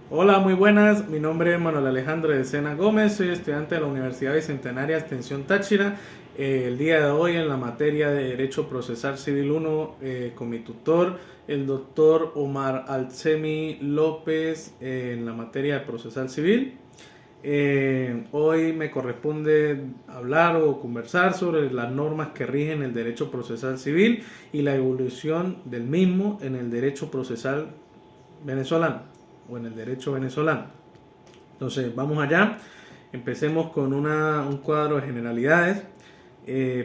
Hola, muy buenas. Mi nombre es Manuel Alejandro de Sena Gómez. Soy estudiante de la Universidad Bicentenaria Extensión Táchira. El día de hoy en la materia de Derecho Procesal Civil 1 con mi tutor, el doctor Omar Alcemi López, en la materia de Procesal Civil. Hoy me corresponde hablar o conversar sobre las normas que rigen el derecho procesal civil y la evolución del mismo en el derecho procesal venezolano o en el derecho venezolano. Entonces, vamos allá. Empecemos con un cuadro de generalidades.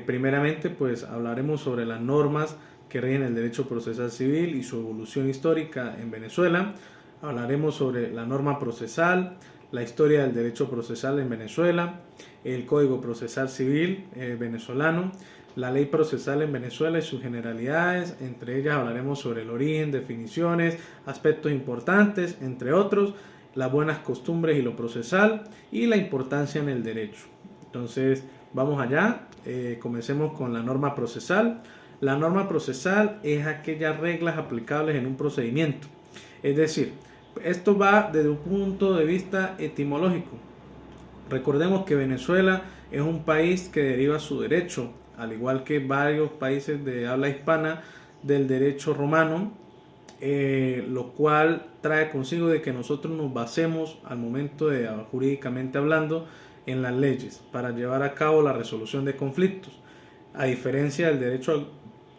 Primeramente, pues hablaremos sobre las normas que rigen el derecho procesal civil y su evolución histórica en Venezuela. Hablaremos sobre la norma procesal, la historia del derecho procesal en Venezuela, el Código Procesal Civil venezolano, la ley procesal en Venezuela y sus generalidades. Entre ellas hablaremos sobre el origen, definiciones, aspectos importantes, entre otros, las buenas costumbres y lo procesal y la importancia en el derecho. Entonces, vamos allá. Comencemos con la norma procesal. La norma procesal es aquellas reglas aplicables en un procedimiento. Es decir, esto va desde un punto de vista etimológico. Recordemos que Venezuela es un país que deriva su derecho, al igual que varios países de habla hispana, del derecho romano, lo cual trae consigo de que nosotros nos basemos al momento de jurídicamente hablando en las leyes para llevar a cabo la resolución de conflictos, a diferencia del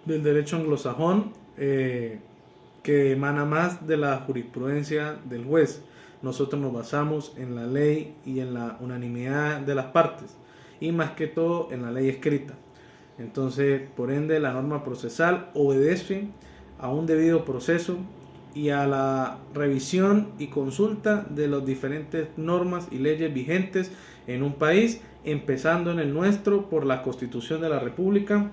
derecho anglosajón, que emana más de la jurisprudencia del juez. Nosotros nos basamos en la ley y en la unanimidad de las partes y más que todo en la ley escrita. Entonces, por ende, la norma procesal obedece a un debido proceso y a la revisión y consulta de las diferentes normas y leyes vigentes en un país, empezando en el nuestro por la Constitución de la República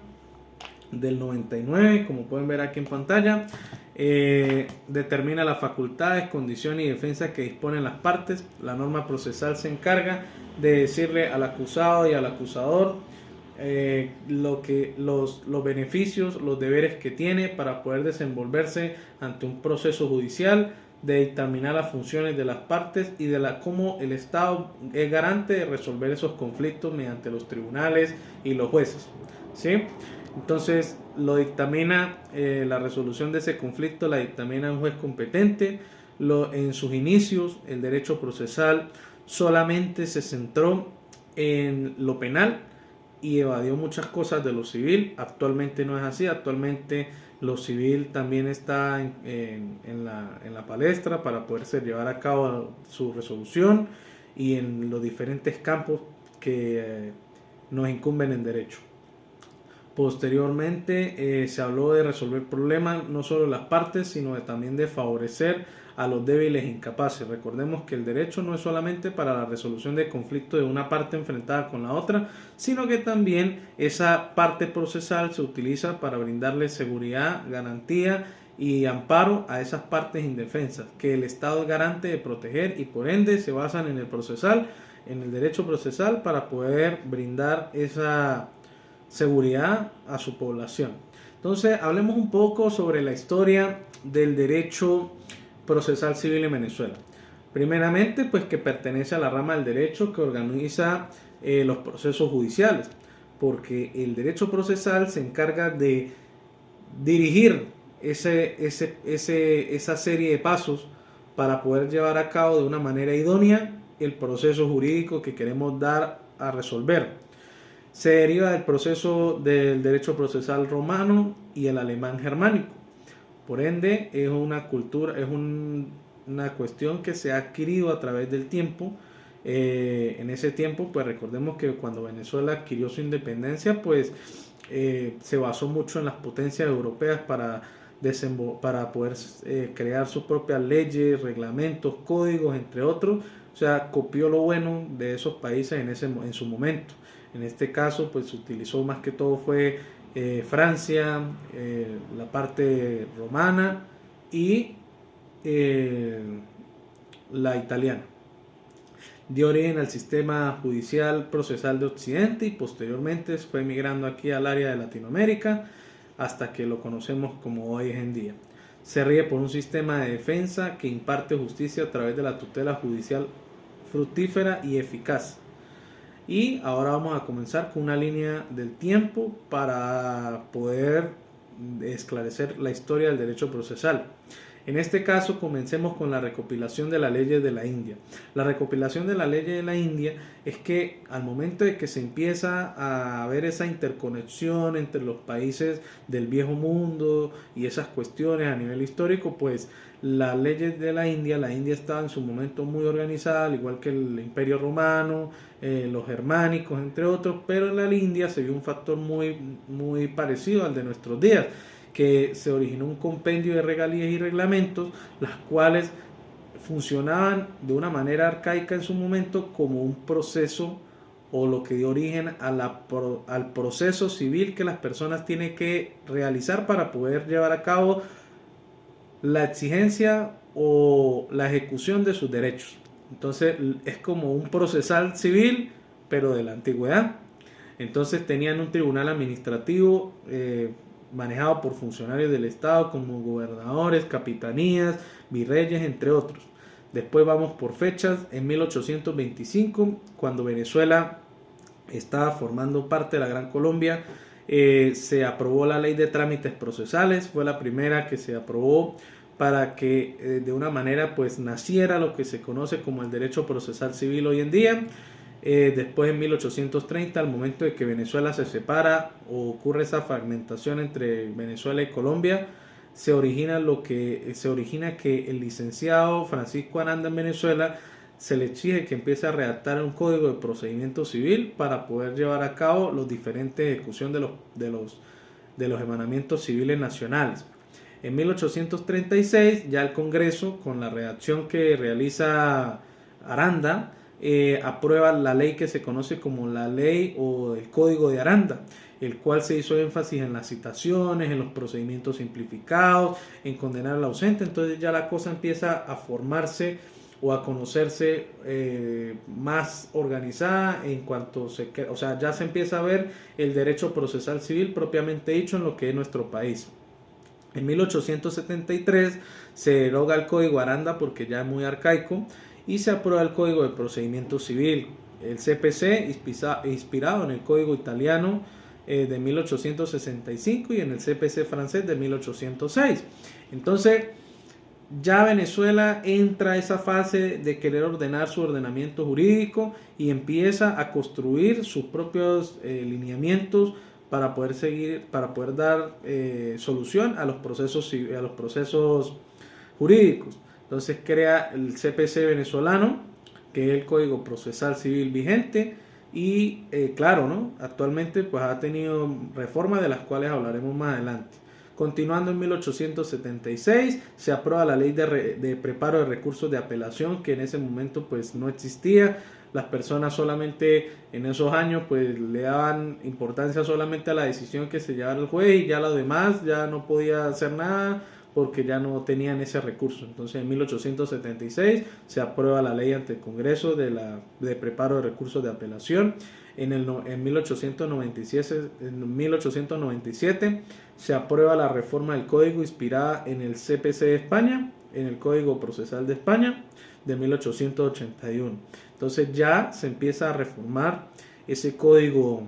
del 99, como pueden ver aquí en pantalla. Determina las facultades, condiciones y defensa que disponen las partes. La norma procesal se encarga de decirle al acusado y al acusador los beneficios, los deberes que tiene para poder desenvolverse ante un proceso judicial, de dictaminar las funciones de las partes y de cómo el Estado es garante de resolver esos conflictos mediante los tribunales y los jueces. ¿Sí? Entonces lo dictamina, la resolución de ese conflicto la dictamina un juez competente. En sus inicios el derecho procesal solamente se centró en lo penal y evadió muchas cosas de lo civil. Actualmente no es así. Actualmente lo civil también está en la palestra para poderse llevar a cabo su resolución y en los diferentes campos que nos incumben en derecho. Posteriormente se habló de resolver problemas no solo de las partes, sino también de favorecer a los débiles e incapaces. Recordemos que el derecho no es solamente para la resolución de conflicto de una parte enfrentada con la otra, sino que también esa parte procesal se utiliza para brindarle seguridad, garantía y amparo a esas partes indefensas, que el Estado es garante de proteger y por ende se basan en el procesal, en el derecho procesal para poder brindar esa seguridad a su población. Entonces, hablemos un poco sobre la historia del derecho procesal civil en Venezuela. Primeramente, pues que pertenece a la rama del derecho que organiza los procesos judiciales, porque el derecho procesal se encarga de dirigir esa serie de pasos para poder llevar a cabo de una manera idónea el proceso jurídico que queremos dar a resolver. Se deriva del proceso del derecho procesal romano y el alemán germánico. Por ende, es una cultura, una cuestión que se ha adquirido a través del tiempo. En ese tiempo, pues recordemos que cuando Venezuela adquirió su independencia, pues se basó mucho en las potencias europeas para poder crear sus propias leyes, reglamentos, códigos, entre otros. O sea, copió lo bueno de esos países en su momento. En este caso, pues se utilizó más que todo fue Francia, la parte romana y eh, la italiana. Dio origen al sistema judicial procesal de Occidente y posteriormente fue migrando aquí al área de Latinoamérica hasta que lo conocemos como hoy en día. Se rige por un sistema de defensa que imparte justicia a través de la tutela judicial fructífera y eficaz. Y ahora vamos a comenzar con una línea del tiempo para poder esclarecer la historia del derecho procesal. En este caso, comencemos con la recopilación de las leyes de la India. La recopilación de las leyes de la India es que al momento de que se empieza a ver esa interconexión entre los países del viejo mundo y esas cuestiones a nivel histórico, pues las leyes de la India estaba en su momento muy organizada, al igual que el Imperio Romano, los germánicos, entre otros, pero en la India se vio un factor muy parecido al de nuestros días, que se originó un compendio de regalías y reglamentos, las cuales funcionaban de una manera arcaica en su momento como un proceso o lo que dio origen al proceso civil que las personas tienen que realizar para poder llevar a cabo la exigencia o la ejecución de sus derechos. Entonces es como un procesal civil, pero de la antigüedad. Entonces tenían un tribunal administrativo manejado por funcionarios del Estado como gobernadores, capitanías, virreyes, entre otros. Después vamos por fechas. En 1825, cuando Venezuela estaba formando parte de la Gran Colombia, se aprobó la ley de trámites procesales. Fue la primera que se aprobó para que de una manera pues naciera lo que se conoce como el derecho procesal civil hoy en día. Después en 1830, al momento de que Venezuela se separa o ocurre esa fragmentación entre Venezuela y Colombia, se origina que el licenciado Francisco Aranda en Venezuela se le exige que empiece a redactar un código de procedimiento civil para poder llevar a cabo los diferentes ejecución de los emanamientos civiles nacionales. En 1836 ya el Congreso, con la redacción que realiza Aranda, aprueba la ley que se conoce como la ley o el Código de Aranda, el cual se hizo énfasis en las citaciones, en los procedimientos simplificados, en condenar al ausente. Entonces ya la cosa empieza a formarse o a conocerse más organizada en cuanto ya se empieza a ver el derecho procesal civil propiamente dicho en lo que es nuestro país. En 1873 se deroga el Código Aranda porque ya es muy arcaico y se aprueba el Código de Procedimiento Civil, el CPC, inspirado en el Código Italiano de 1865 y en el CPC francés de 1806. Entonces ya Venezuela entra a esa fase de querer ordenar su ordenamiento jurídico y empieza a construir sus propios lineamientos para poder dar solución a los procesos jurídicos. Entonces crea el CPC venezolano, que es el Código Procesal Civil vigente, y claro, ¿no? Actualmente pues ha tenido reformas de las cuales hablaremos más adelante. Continuando, en 1876 se aprueba la ley de preparo de recursos de apelación, que en ese momento pues no existía. Las personas solamente en esos años pues le daban importancia solamente a la decisión que se llevara el juez y ya lo demás ya no podía hacer nada porque ya no tenían ese recurso. Entonces en 1876 se aprueba la ley ante el Congreso de preparo de recursos de apelación. En 1897 se aprueba la reforma del código inspirada en el CPC de España, en el Código Procesal de España de 1881. Entonces ya se empieza a reformar ese Código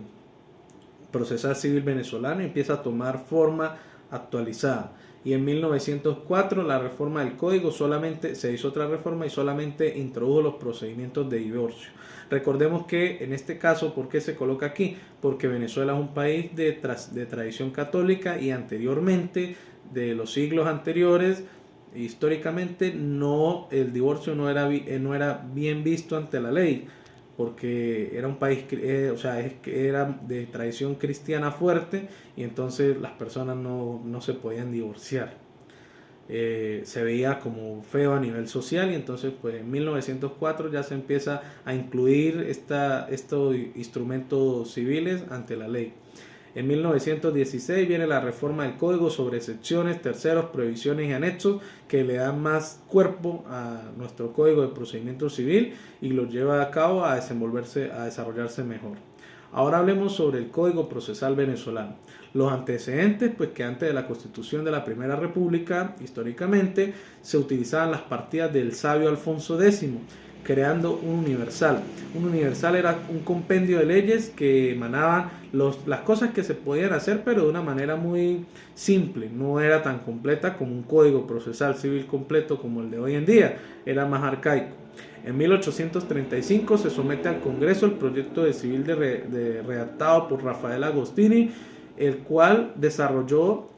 Procesal Civil venezolano y empieza a tomar forma actualizada. Y en 1904 la reforma del código se hizo otra reforma y solamente introdujo los procedimientos de divorcio. Recordemos que en este caso, ¿por qué se coloca aquí? Porque Venezuela es un país de tradición católica y anteriormente, de los siglos anteriores, históricamente el divorcio no era bien visto ante la ley, porque era un país, era de tradición cristiana fuerte y entonces las personas no se podían divorciar. Se veía como feo a nivel social y entonces pues en 1904 ya se empieza a incluir estos instrumentos civiles ante la ley. En 1916 viene la reforma del código sobre excepciones, terceros, prohibiciones y anexos que le dan más cuerpo a nuestro código de procedimiento civil y lo lleva a cabo a desarrollarse mejor. Ahora hablemos sobre el Código Procesal venezolano. Los antecedentes, pues que antes de la constitución de la Primera República, históricamente, se utilizaban las partidas del sabio Alfonso X, creando un universal. Un universal era un compendio de leyes que emanaban las cosas que se podían hacer, pero de una manera muy simple, no era tan completa como un código procesal civil completo como el de hoy en día, era más arcaico. En 1835 se somete al Congreso el proyecto de civil redactado por Rafael Agostini, el cual desarrolló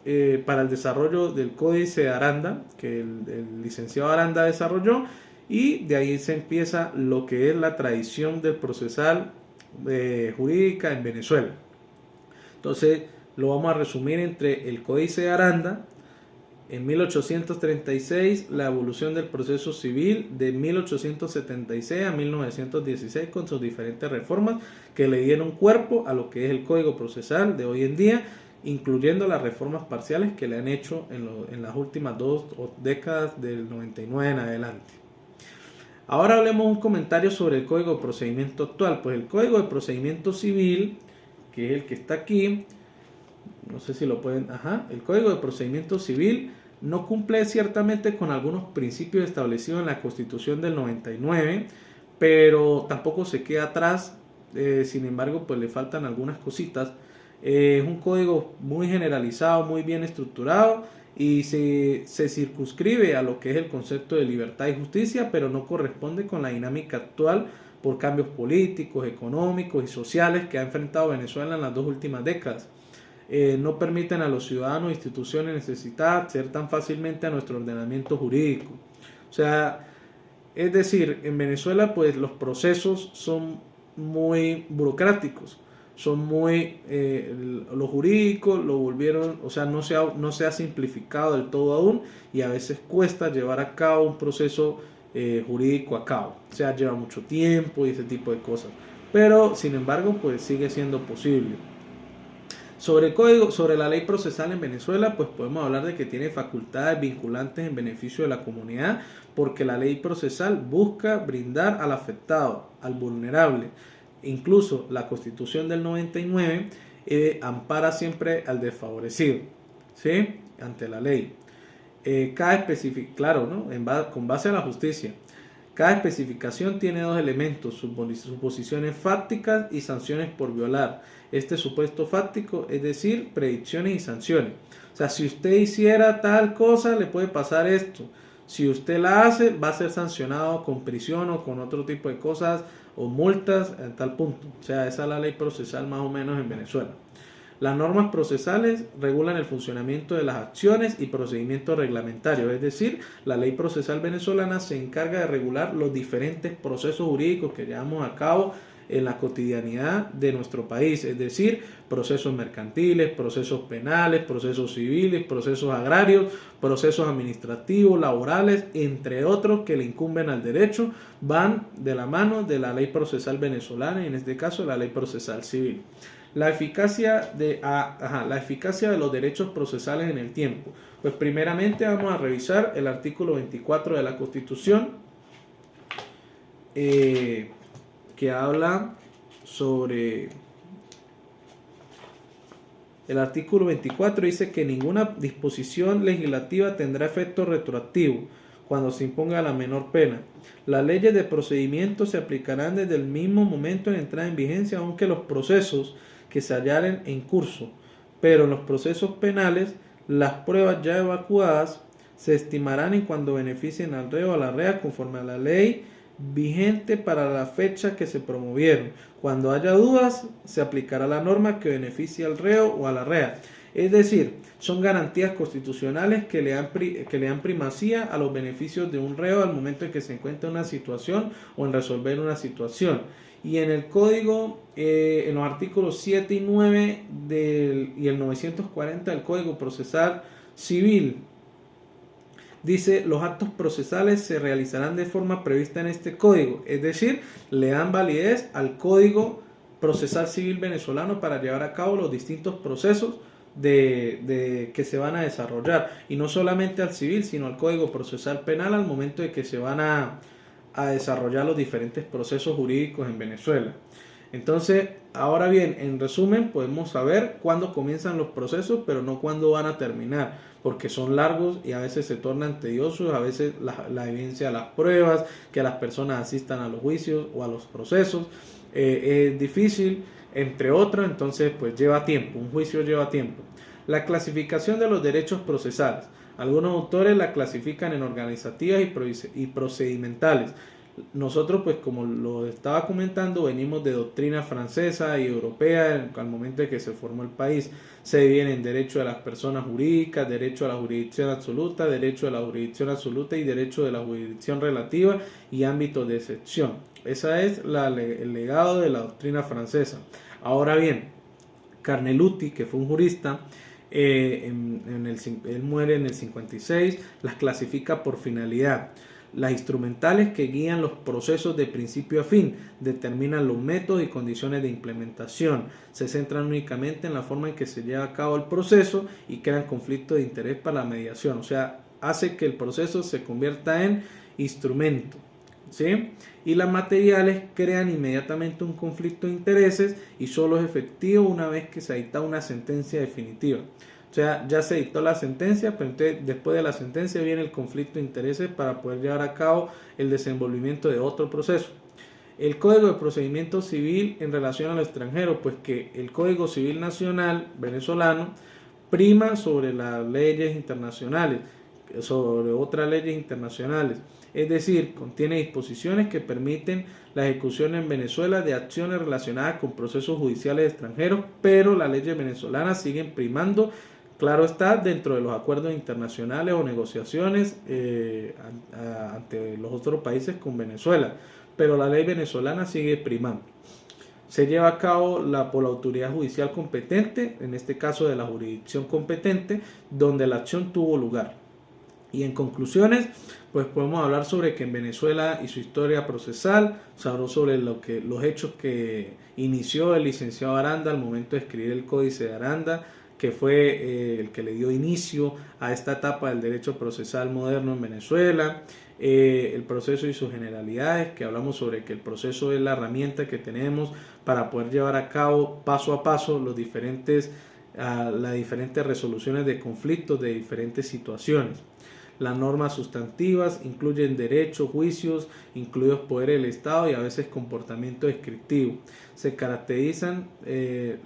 para el desarrollo del Códice de Aranda, que el licenciado Aranda desarrolló, y de ahí se empieza lo que es la tradición del procesal jurídica en Venezuela. Entonces lo vamos a resumir entre el Códice de Aranda, en 1836 la evolución del proceso civil de 1876 a 1916 con sus diferentes reformas que le dieron cuerpo a lo que es el Código Procesal de hoy en día, incluyendo las reformas parciales que le han hecho en las últimas 2 décadas del 99 en adelante. Ahora hablemos un comentario sobre el Código de Procedimiento actual. Pues el Código de Procedimiento Civil, que es el que está aquí, no sé si lo pueden, el Código de Procedimiento Civil no cumple ciertamente con algunos principios establecidos en la Constitución del 99, pero tampoco se queda atrás, sin embargo, pues le faltan algunas cositas. Es un código muy generalizado, muy bien estructurado, y se circunscribe a lo que es el concepto de libertad y justicia, pero no corresponde con la dinámica actual por cambios políticos, económicos y sociales que ha enfrentado Venezuela en las 2 últimas décadas. No permiten a los ciudadanos e instituciones necesitadas acceder tan fácilmente a nuestro ordenamiento jurídico. O sea, es decir, en Venezuela pues los procesos son muy burocráticos, son muy lo jurídico lo volvieron, o sea, no se ha simplificado del todo aún, y a veces cuesta llevar a cabo un proceso jurídico a cabo, o sea, lleva mucho tiempo y ese tipo de cosas, pero sin embargo pues sigue siendo posible. Sobre la ley procesal en Venezuela, pues podemos hablar de que tiene facultades vinculantes en beneficio de la comunidad, porque la ley procesal busca brindar al afectado, al vulnerable. Incluso la Constitución del 99 ampara siempre al desfavorecido, ¿sí? Ante la ley. Claro, ¿no? Con base a la justicia. Cada especificación tiene 2 elementos, suposiciones fácticas y sanciones por violar. Este supuesto fáctico, es decir, predicciones y sanciones. O sea, si usted hiciera tal cosa, le puede pasar esto. Si usted la hace, va a ser sancionado con prisión o con otro tipo de cosas o multas en tal punto. O sea, esa es la ley procesal más o menos en Venezuela. Las normas procesales regulan el funcionamiento de las acciones y procedimientos reglamentarios, es decir, la ley procesal venezolana se encarga de regular los diferentes procesos jurídicos que llevamos a cabo en la cotidianidad de nuestro país, es decir, procesos mercantiles, procesos penales, procesos civiles, procesos agrarios, procesos administrativos, laborales, entre otros que le incumben al derecho, van de la mano de la ley procesal venezolana y en este caso la ley procesal civil. La eficacia de los derechos procesales en el tiempo. Pues primeramente vamos a revisar el artículo 24 de la Constitución, que habla sobre... El artículo 24 dice que ninguna disposición legislativa tendrá efecto retroactivo cuando se imponga la menor pena. Las leyes de procedimiento se aplicarán desde el mismo momento de entrada en vigencia, aunque los procesos que se hallaren en curso, pero en los procesos penales las pruebas ya evacuadas se estimarán en cuando beneficien al reo o a la rea conforme a la ley vigente para la fecha que se promovieron. Cuando haya dudas, se aplicará la norma que beneficie al reo o a la rea. Es decir, son garantías constitucionales que le dan primacía a los beneficios de un reo al momento en que se encuentra en una situación o en resolver una situación. Y en el código, en los artículos 7 y 9 y el 940 del Código Procesal Civil, dice, los actos procesales se realizarán de forma prevista en este código, es decir, le dan validez al Código Procesal Civil venezolano para llevar a cabo los distintos procesos que se van a desarrollar, y no solamente al civil, sino al Código Procesal Penal al momento de que se van a desarrollar los diferentes procesos jurídicos en Venezuela. Entonces, ahora bien, en resumen, podemos saber cuándo comienzan los procesos, pero no cuándo van a terminar, porque son largos y a veces se tornan tediosos, a veces la evidencia de las pruebas, que las personas asistan a los juicios o a los procesos, es difícil, entre otros, entonces pues lleva tiempo, un juicio lleva tiempo. La clasificación de los derechos procesales. Algunos autores la clasifican en organizativas y procedimentales. Nosotros, pues como lo estaba comentando, venimos de doctrina francesa y europea al momento de que se formó el país. Se dividen en derecho de las personas jurídicas, derecho a la jurisdicción absoluta, derecho de la jurisdicción absoluta y derecho de la jurisdicción relativa y ámbitos de excepción. Ese es el legado de la doctrina francesa. Ahora bien, Carneluti, que fue un jurista, él muere en el 56, las clasifica por finalidad. Las instrumentales que guían los procesos de principio a fin, determinan los métodos y condiciones de implementación, se centran únicamente en la forma en que se lleva a cabo el proceso y crean conflictos de interés para la mediación, o sea, hace que el proceso se convierta en instrumento. ¿Sí? Y las materiales crean inmediatamente un conflicto de intereses y solo es efectivo una vez que se dicta una sentencia definitiva. O sea, ya se dictó la sentencia, pero entonces después de la sentencia viene el conflicto de intereses para poder llevar a cabo el desenvolvimiento de otro proceso. El Código de Procedimiento Civil en relación a lo extranjero, pues que el Código Civil Nacional venezolano prima sobre las leyes internacionales, sobre otras leyes internacionales. Es decir, contiene disposiciones que permiten la ejecución en Venezuela de acciones relacionadas con procesos judiciales extranjeros, pero las leyes venezolanas siguen primando, claro está, dentro de los acuerdos internacionales o negociaciones ante los otros países con Venezuela, pero la ley venezolana sigue primando. Se lleva a cabo por la autoridad judicial competente, en este caso de la jurisdicción competente, donde la acción tuvo lugar. Y en conclusiones, pues podemos hablar sobre que en Venezuela y su historia procesal, se habló sobre los hechos que inició el licenciado Aranda al momento de escribir el Códice de Aranda, que fue el que le dio inicio a esta etapa del derecho procesal moderno en Venezuela, el proceso y sus generalidades, que hablamos sobre que el proceso es la herramienta que tenemos para poder llevar a cabo paso a paso las diferentes resoluciones de conflictos de diferentes situaciones. Las normas sustantivas incluyen derechos, juicios, incluidos poderes del Estado y a veces comportamiento descriptivo. Se caracterizan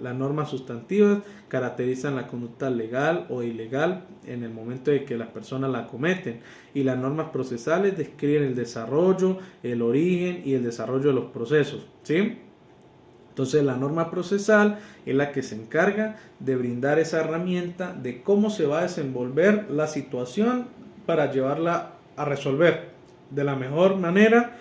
las normas sustantivas, caracterizan la conducta legal o ilegal en el momento de que las personas la cometen, y las normas procesales describen el desarrollo, el origen y el desarrollo de los procesos, ¿sí? Entonces la norma procesal es la que se encarga de brindar esa herramienta de cómo se va a desenvolver la situación para llevarla a resolver de la mejor manera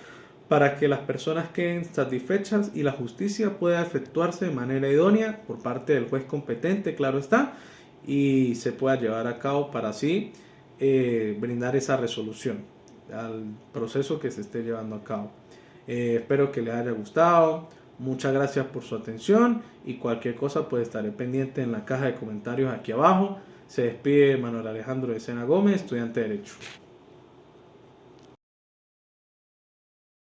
para que las personas queden satisfechas y la justicia pueda efectuarse de manera idónea por parte del juez competente, claro está, y se pueda llevar a cabo para así brindar esa resolución al proceso que se esté llevando a cabo. Espero que les haya gustado. Muchas gracias por su atención y cualquier cosa pues estaré pendiente en la caja de comentarios aquí abajo. Se despide Manuel Alejandro de Sena Gómez, estudiante de Derecho.